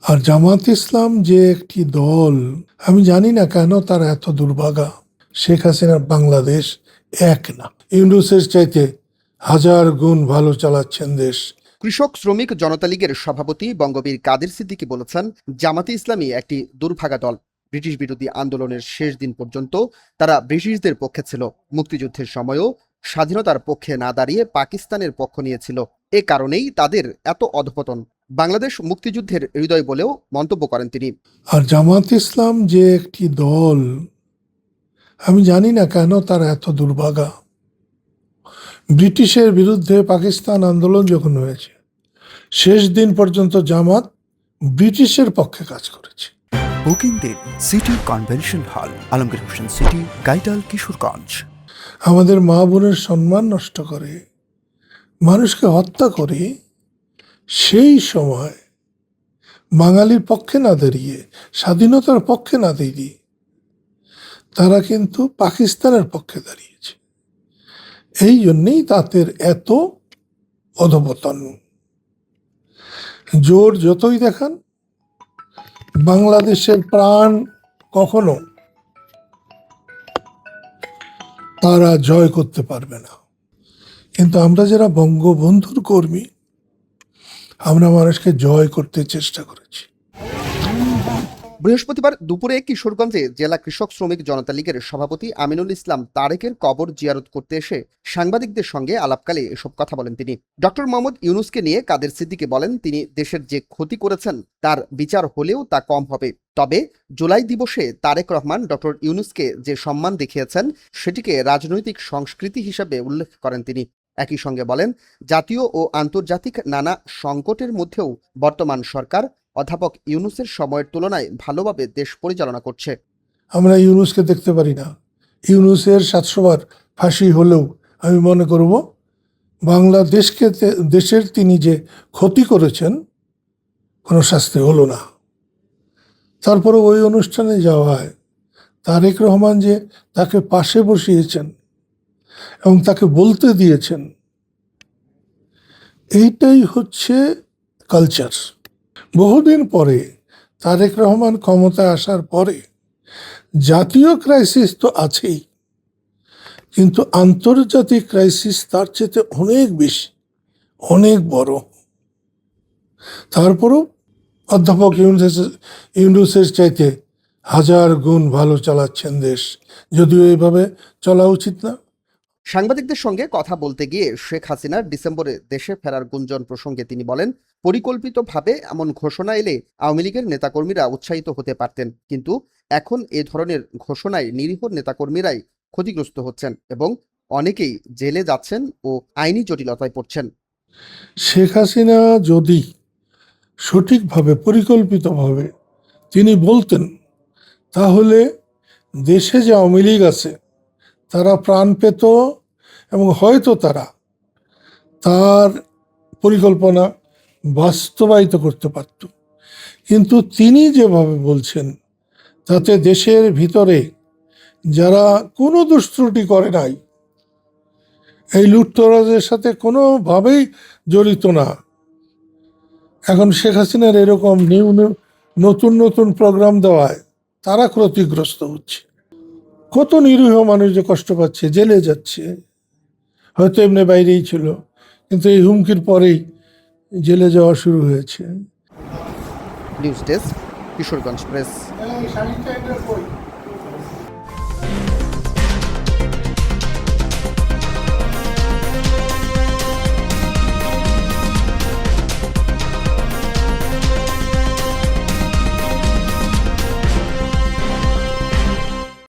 আর জামাত ইসলাম যে একটি দল, আমি জানি না কেন তারা এত দুর্ভাগা। শেখ হাসিনার বাংলাদেশ এক না, ইউনূসের চাইতে হাজার গুণ ভালো চালাচ্ছেন দেশ। কৃষক শ্রমিক জনতা লীগের সভাপতি বঙ্গবীর কাদের সিদ্দিকী বলেছেন, জামাতে ইসলামী একটি দুর্ভাগা দল। ব্রিটিশ বিরোধী আন্দোলনের শেষ দিন পর্যন্ত তারা ব্রিটিশদের পক্ষে ছিল। মুক্তিযুদ্ধের সময়ও স্বাধীনতার পক্ষে না দাঁড়িয়ে পাকিস্তানের পক্ষ নিয়েছিল। এ কারণেই তাদের এত অধপতন। বাংলাদেশ মুক্তিযুদ্ধের হৃদয় বলেও মন্তব্য করেন তিনি। আর জামাত ইসলাম যে একটি দল, আমি জানি না কেন তারা এত দুর্ভাগা। ব্রিটিশের বিরুদ্ধে পাকিস্তান আন্দোলন যখন হয়েছে, শেষ দিন পর্যন্ত জামাত ব্রিটিশের পক্ষে কাজ করেছে। বুকিং দিন city convention hall, Alamgir Hossain city, Gaital, Kishoreganj. আমাদের মা বোনের সম্মান নষ্ট করে, মানুষকে হত্যা করে, সেই সময় বাঙালির পক্ষে না দাঁড়িয়ে, স্বাধীনতার পক্ষে না দাঁড়িয়ে তারা কিন্তু পাকিস্তানের পক্ষে দাঁড়িয়েছে। এই জন্যেই তাদের এত অধপতন। জোর যতই দেখান, বাংলাদেশের প্রাণ কখনো তারা জয় করতে পারবে না। কিন্তু আমরা যারা বঙ্গবন্ধুর কর্মী, আমরা মানুষকে জয় করতে চেষ্টা করেছি। বৃহস্পতিবার দুপুরে কিশোরগঞ্জে জেলা কৃষক শ্রমিক জনতা লীগের সভাপতি আমিনুল ইসলাম তারেকের কবর জিয়ারত করতে এসে সাংবাদিকদের সঙ্গে আলাপকালে এসব কথা বলেন তিনি। ডক্টর মোহাম্মদ ইউনূসকে নিয়ে কাদের সিদ্দিকী বলেন, তিনি দেশের যে ক্ষতি করেছেন তার বিচার হলেও তা কম হবে। তবে জুলাই দিবসে তারেক রহমান ডক্টর ইউনূসকে যে সম্মান দেখিয়েছেন সেটিকে রাজনৈতিক সংস্কৃতি হিসেবে উল্লেখ করেন তিনি। একই সঙ্গে বলেন, জাতীয় ও আন্তর্জাতিক নানা সংকটের মধ্যেও বর্তমান সরকার অধ্যাপক ইউনূসের সময়ের তুলনায় ভালোভাবে দেশ পরিচালনা করছে। আমরা ইউনূসকে দেখতে পারি না। ইউনূসের 700 বার ফাঁসি হলেও আমি মনে করব বাংলাদেশকে, দেশের তিনি যে ক্ষতি করেছেন, কোনো শাস্তি হলো না। তারপরে ওই অনুষ্ঠানে যাওয়ায় তারেক রহমান যে তাকে পাশে বসিয়েছেন এবং তাকে বলতে দিয়েছেন, এইটাই হচ্ছে কালচার। বহুদিন পরে তারেক রহমান ক্ষমতায় আসার পরে জাতীয় ক্রাইসিস তো আছেই, কিন্তু আন্তর্জাতিক ক্রাইসিস তার চেয়ে অনেক বেশি, অনেক বড়। তারপরও অধ্যাপক ইউনূসের চাইতে হাজার গুণ ভালো চালাচ্ছেন দেশ, যদিও এইভাবে চলা উচিত না। সাংবাদিকদের সঙ্গে কথা বলতে গিয়ে শেখ হাসিনার ডিসেম্বরে দেশে ফেরার গুঞ্জন প্রসঙ্গে তিনি বলেন, পরিকল্পিতভাবে এমন ঘোষণা এলে আওয়ামী লীগের নেতাকর্মীরা উৎসাহিত হতে পারতেন, কিন্তু এখন এ ধরনের ঘোষণায় নিরীহ নেতাকর্মীরাই ক্ষতিগ্রস্ত হচ্ছেন এবং অনেকেই জেলে যাচ্ছেন ও আইনি জটিলতায় পড়ছেন। শেখ হাসিনা যদি সঠিকভাবে, পরিকল্পিতভাবে তিনি বলতেন, তাহলে দেশে যে আওয়ামী লীগ আছে তারা প্রাণ পেত এবং হয়তো তারা তার পরিকল্পনা বাস্তবায়িত করতে পারত। কিন্তু তিনি যেভাবে বলছেন, তাতে দেশের ভিতরে যারা কোনো দুষ্ত্রুটি করে নাই, এই লুটতরাজের সাথে কোনোভাবেই জড়িত না, এখন শেখ হাসিনার এরকম নতুন নতুন প্রোগ্রাম দেওয়ায় তারা ক্ষতিগ্রস্ত হচ্ছে। কত নিরীহ মানুষ যে কষ্ট পাচ্ছে, জেলে যাচ্ছে, হয়তো এমনি বাইরেই ছিল, কিন্তু এই হুমকির পরেই জেলে যাওয়া শুরু হয়েছে। News desk, Kishoreganj press.